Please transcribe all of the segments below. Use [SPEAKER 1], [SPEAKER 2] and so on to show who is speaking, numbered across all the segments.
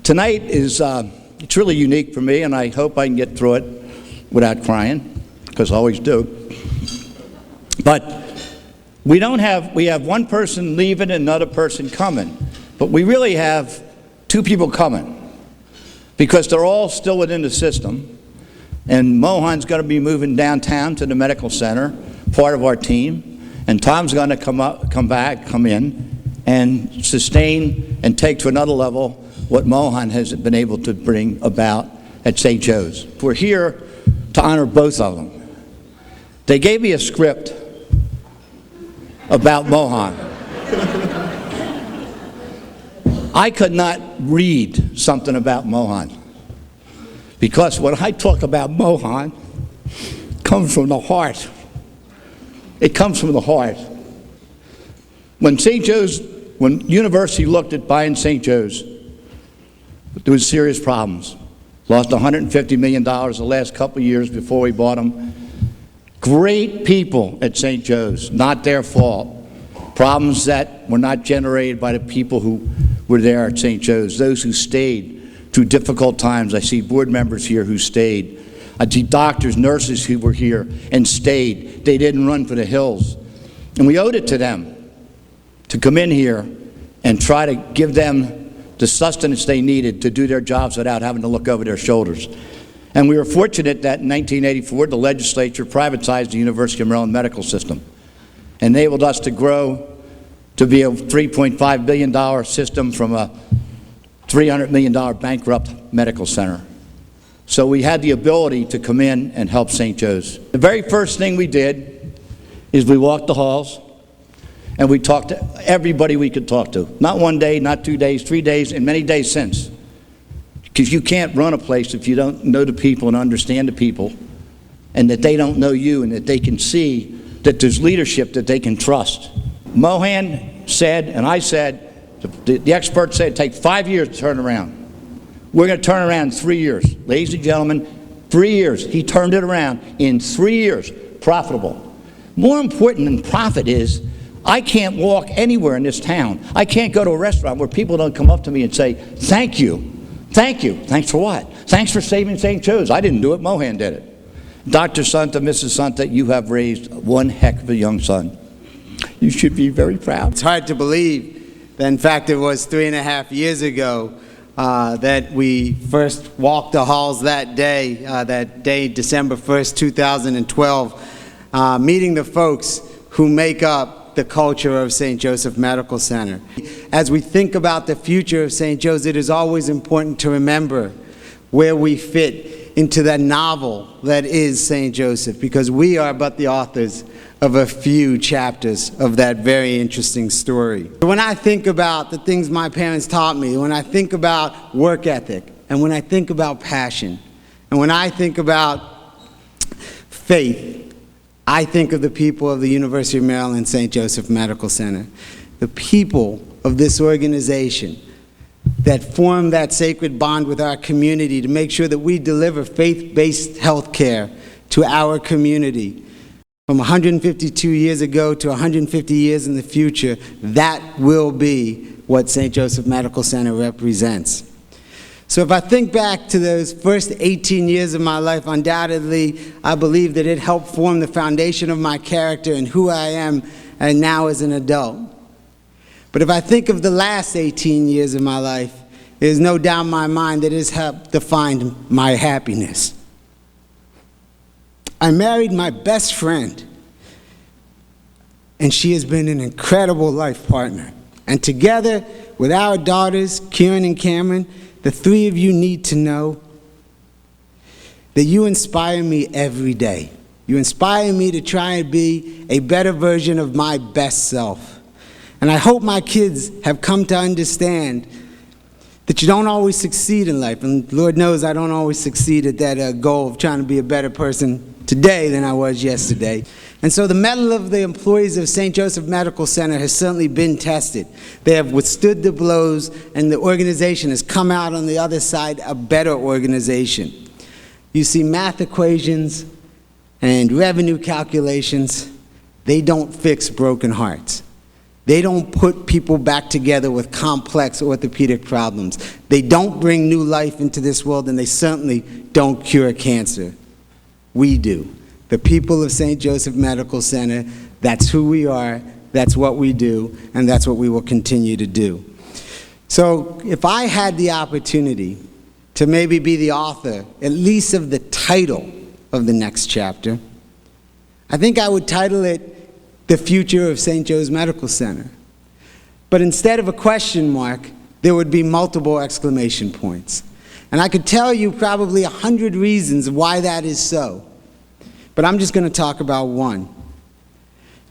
[SPEAKER 1] Tonight is it's really unique for me, and I hope I can get through it without crying, because I always do. But we have one person leaving and another person coming, but we really have two people coming, because they're all still within the system. And Mohan's going to be moving downtown to the medical center, part of our team, and Tom's going to come in and sustain and take to another level what Mohan has been able to bring about at St. Joe's. We're here to honor both of them. They gave me a script about Mohan. I could not read something about Mohan, because when I talk about Mohan, it comes from the heart. It comes from the heart. When University looked at buying St. Joe's, there was serious problems. Lost $150 million the last couple of years before we bought them. Great people at St. Joe's, not their fault. Problems that were not generated by the people who were there at St. Joe's, those who stayed through difficult times. I see board members here who stayed. I see doctors, nurses who were here and stayed. They didn't run for the hills. And we owed it to them to come in here and try to give them the sustenance they needed to do their jobs without having to look over their shoulders. And we were fortunate that in 1984, the legislature privatized the University of Maryland medical system, enabled us to grow to be a $3.5 billion system from a $300 million bankrupt medical center. So we had the ability to come in and help St. Joe's. The very first thing we did is we walked the halls, and we talked to everybody we could talk to. Not one day, not 2 days, 3 days, and many days since. Because you can't run a place if you don't know the people and understand the people, and that they don't know you, and that they can see that there's leadership that they can trust. Mohan said, and I said, the experts said, it takes 5 years to turn around. We're going to turn around in 3 years. Ladies and gentlemen, 3 years. He turned it around in 3 years. Profitable. More important than profit is, I can't walk anywhere in this town. I can't go to a restaurant where people don't come up to me and say, thank you. Thank you. Thanks for what? Thanks for saving St. Joe's. I didn't do it. Mohan did it. Dr. Santa, Mrs. Santa, you have raised one heck of a young son. You should be very proud.
[SPEAKER 2] It's hard to believe that, in fact, it was 3.5 years ago that we first walked the halls that day, December 1st, 2012, meeting the folks who make up the culture of St. Joseph Medical Center. As we think about the future of St. Joe's, it is always important to remember where we fit into that novel that is St. Joseph, because we are but the authors of a few chapters of that very interesting story. When I think about the things my parents taught me, when I think about work ethic, and when I think about passion, and when I think about faith, I think of the people of the University of Maryland St. Joseph Medical Center, the people of this organization that form that sacred bond with our community to make sure that we deliver faith-based health care to our community. From 152 years ago to 150 years in the future, that will be what St. Joseph Medical Center represents. So if I think back to those first 18 years of my life, undoubtedly, I believe that it helped form the foundation of my character and who I am and now as an adult. But if I think of the last 18 years of my life, there's no doubt in my mind that it has helped define my happiness. I married my best friend, and she has been an incredible life partner. And together with our daughters, Kieran and Cameron, the three of you need to know that you inspire me every day. You inspire me to try and be a better version of my best self. And I hope my kids have come to understand that you don't always succeed in life. And Lord knows I don't always succeed at that goal of trying to be a better person today than I was yesterday. And so the mettle of the employees of St. Joseph Medical Center has certainly been tested. They have withstood the blows, and the organization has come out on the other side a better organization. You see, math equations and revenue calculations, they don't fix broken hearts. They don't put people back together with complex orthopedic problems. They don't bring new life into this world, and they certainly don't cure cancer. We do. The people of St. Joseph Medical Center, that's who we are, that's what we do, and that's what we will continue to do. So if I had the opportunity to maybe be the author, at least of the title of the next chapter, I think I would title it The Future of St. Joe's Medical Center. But instead of a question mark, there would be multiple exclamation points. And I could tell you probably 100 reasons why that is so. But I'm just going to talk about one.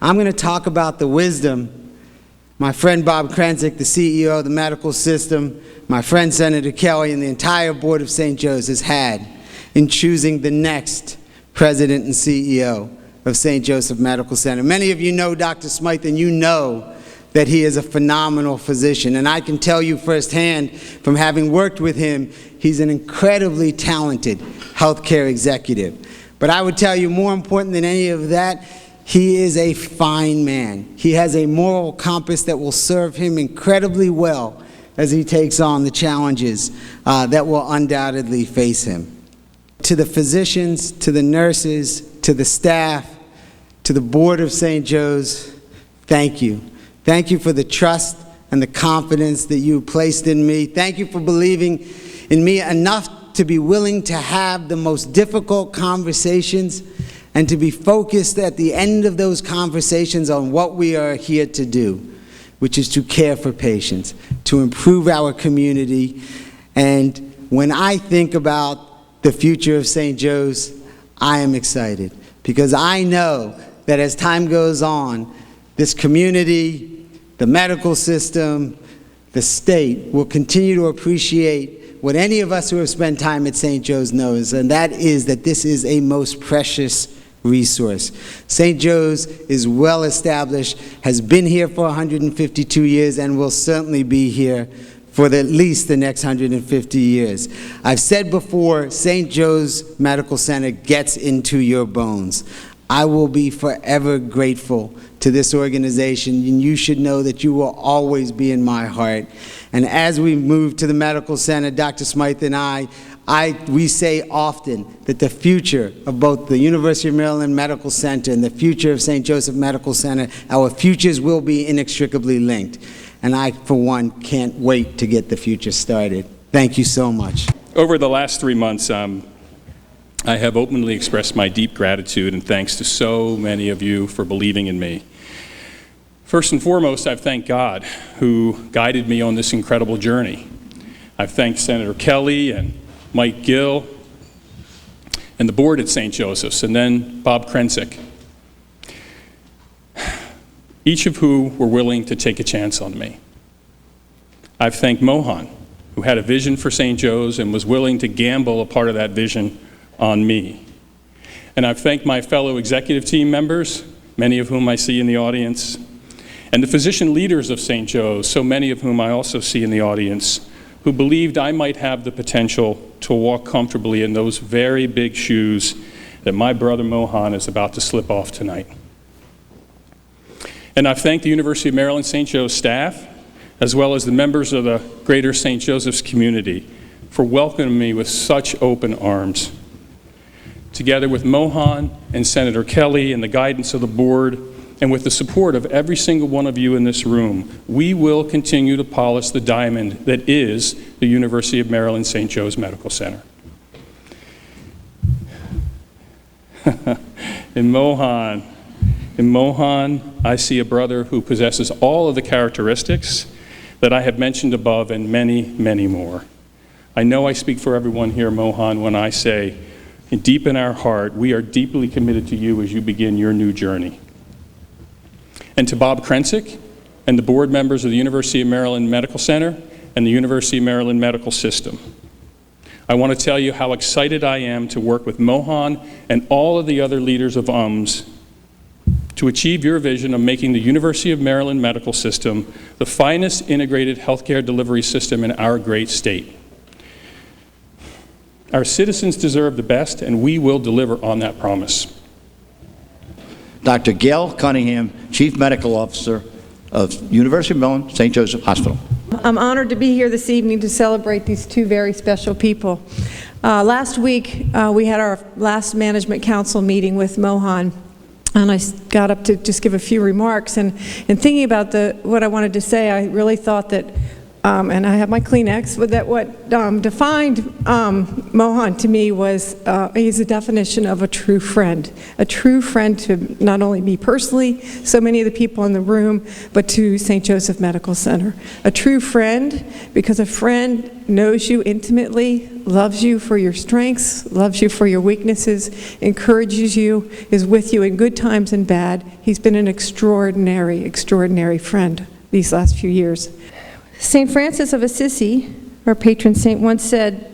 [SPEAKER 2] I'm going to talk about the wisdom my friend Bob Krenzik, the CEO of the medical system, my friend Senator Kelly, and the entire board of St. Joe's has had in choosing the next president and CEO of St. Joseph Medical Center. Many of you know Dr. Smythe, and you know that he is a phenomenal physician. And I can tell you firsthand, from having worked with him, he's an incredibly talented healthcare executive. But I would tell you, more important than any of that, he is a fine man. He has a moral compass that will serve him incredibly well as he takes on the challenges that will undoubtedly face him. To the physicians, to the nurses, to the staff, to the board of St. Joe's, thank you. Thank you for the trust and the confidence that you placed in me. Thank you for believing in me enough to be willing to have the most difficult conversations and to be focused at the end of those conversations on what we are here to do, which is to care for patients, to improve our community. And when I think about the future of St. Joe's, I am excited because I know that as time goes on, this community, the medical system, the state will continue to appreciate what any of us who have spent time at St. Joe's knows, and that is that this is a most precious resource. St. Joe's is well established, has been here for 152 years, and will certainly be here for at least the next 150 years. I've said before, St. Joe's Medical Center gets into your bones. I will be forever grateful to this organization, and you should know that you will always be in my heart. And as we move to the medical center, Dr. Smythe and we say often that the future of both the University of Maryland Medical Center and the future of St. Joseph Medical Center, our futures will be inextricably linked. And I, for one, can't wait to get the future started. Thank you so much.
[SPEAKER 3] Over the last 3 months, I have openly expressed my deep gratitude and thanks to so many of you for believing in me. First and foremost, I've thanked God, who guided me on this incredible journey. I've thanked Senator Kelly and Mike Gill and the board at St. Joseph's, and then Bob Krenzik, each of who were willing to take a chance on me. I've thanked Mohan, who had a vision for St. Joe's and was willing to gamble a part of that vision on me. And I've thanked my fellow executive team members, many of whom I see in the audience, and the physician leaders of St. Joe's, so many of whom I also see in the audience, who believed I might have the potential to walk comfortably in those very big shoes that my brother Mohan is about to slip off tonight. And I've thanked the University of Maryland St. Joe's staff, as well as the members of the greater St. Joseph's community, for welcoming me with such open arms. Together with Mohan and Senator Kelly and the guidance of the board, and with the support of every single one of you in this room, we will continue to polish the diamond that is the University of Maryland St. Joe's Medical Center. In Mohan, I see a brother who possesses all of the characteristics that I have mentioned above and many, many more. I know I speak for everyone here, Mohan, when I say, deep in our heart, we are deeply committed to you as you begin your new journey. And to Bob Krenzik and the board members of the University of Maryland Medical Center and the University of Maryland Medical System, I want to tell you how excited I am to work with Mohan and all of the other leaders of UMS to achieve your vision of making the University of Maryland Medical System the finest integrated healthcare delivery system in our great state. Our citizens deserve the best, and we will deliver on that promise.
[SPEAKER 1] Dr. Gail Cunningham, Chief Medical Officer of University of Maryland St. Joseph Hospital.
[SPEAKER 4] I'm honored to be here this evening to celebrate these two very special people. Last week, we had our last management council meeting with Mohan, and I got up to just give a few remarks. And in thinking about what I wanted to say, I really thought that, and I have my Kleenex, but that what defined Mohan to me was he's a definition of a true friend to not only me personally, so many of the people in the room, but to St. Joseph Medical Center. A true friend because a friend knows you intimately, loves you for your strengths, loves you for your weaknesses, encourages you, is with you in good times and bad. He's been an extraordinary, extraordinary friend these last few years. St. Francis of Assisi, our patron saint, once said,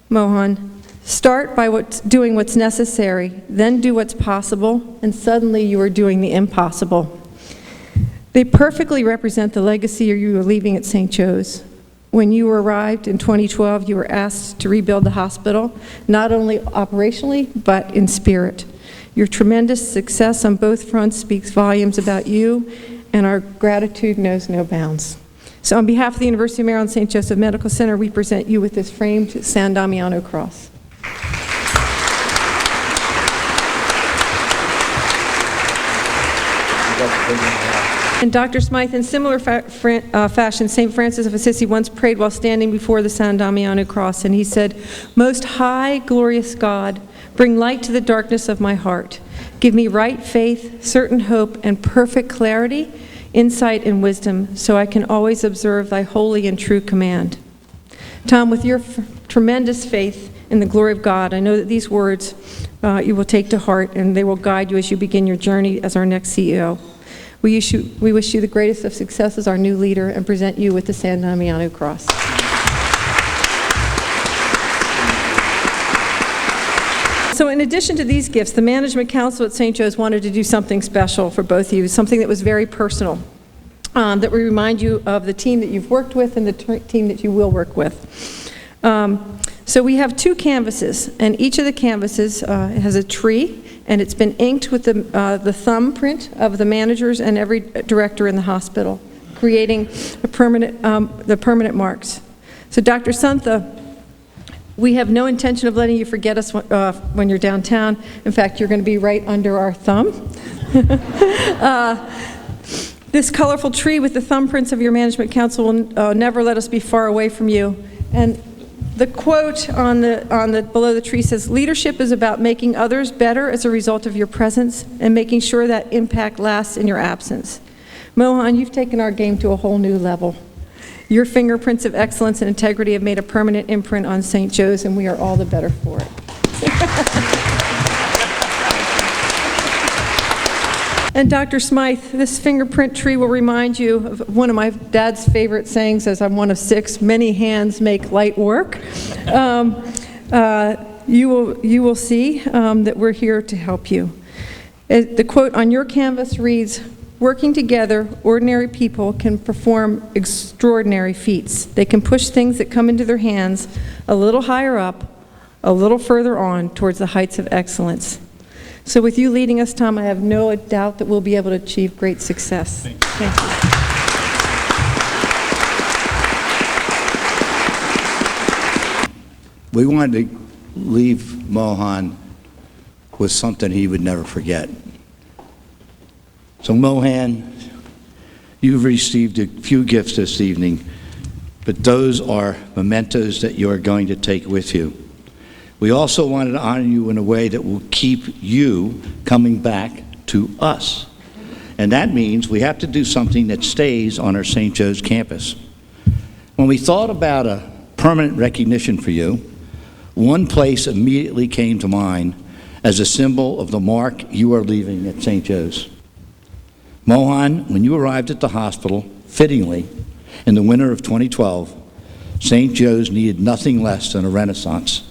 [SPEAKER 4] Mohan, start by doing what's necessary, then do what's possible, and suddenly you are doing the impossible. They perfectly represent the legacy you are leaving at St. Joe's. When you arrived in 2012, you were asked to rebuild the hospital, not only operationally, but in spirit. Your tremendous success on both fronts speaks volumes about you, and our gratitude knows no bounds. So on behalf of the University of Maryland St. Joseph Medical Center, we present you with this framed San Damiano cross. And Dr. Smythe, in similar fashion, St. Francis of Assisi once prayed while standing before the San Damiano cross, and he said, Most high, glorious God, bring light to the darkness of my heart. Give me right faith, certain hope, and perfect clarity, insight and wisdom, so I can always observe thy holy and true command. Tom, with your tremendous faith in the glory of God, I know that these words you will take to heart, and they will guide you as you begin your journey as our next CEO. We wish you the greatest of success as our new leader and present you with the San Damiano Cross. So in addition to these gifts, the Management Council at St. Joe's wanted to do something special for both of you, something that was very personal, that will remind you of the team that you've worked with and the team that you will work with. So we have two canvases, and each of the canvases has a tree, and it's been inked with the thumbprint of the managers and every director in the hospital, creating the permanent marks. So Dr. Santha, we have no intention of letting you forget us when you're downtown. In fact, you're going to be right under our thumb. This colorful tree with the thumbprints of your management council will never let us be far away from you. And the quote on the below the tree says, "Leadership is about making others better as a result of your presence and making sure that impact lasts in your absence." Mohan, you've taken our game to a whole new level. Your fingerprints of excellence and integrity have made a permanent imprint on St. Joe's, and we are all the better for it. And Dr. Smythe, this fingerprint tree will remind you of one of my dad's favorite sayings, as I'm one of 6, many hands make light work. You will see that we're here to help you. The quote on your canvas reads, "Working together, ordinary people can perform extraordinary feats. They can push things that come into their hands a little higher up, a little further on towards the heights of excellence." So with you leading us, Tom, I have no doubt that we'll be able to achieve great success. Thank you.
[SPEAKER 1] We wanted to leave Mohan with something he would never forget. So Mohan, you've received a few gifts this evening, but those are mementos that you are going to take with you. We also wanted to honor you in a way that will keep you coming back to us. And that means we have to do something that stays on our St. Joe's campus. When we thought about a permanent recognition for you, one place immediately came to mind as a symbol of the mark you are leaving at St. Joe's. Mohan, when you arrived at the hospital, fittingly, in the winter of 2012, St. Joe's needed nothing less than a renaissance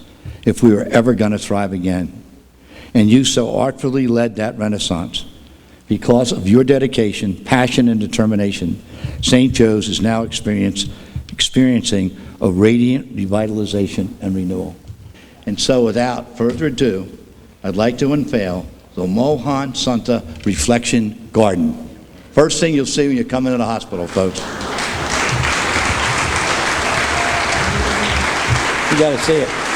[SPEAKER 1] if we were ever going to thrive again. And you so artfully led that renaissance. Because of your dedication, passion, and determination, St. Joe's is now experiencing a radiant revitalization and renewal. And so without further ado, I'd like to unveil the Mohan Santha Reflection Garden First thing you'll see when you come into the hospital, folks. You got to see it.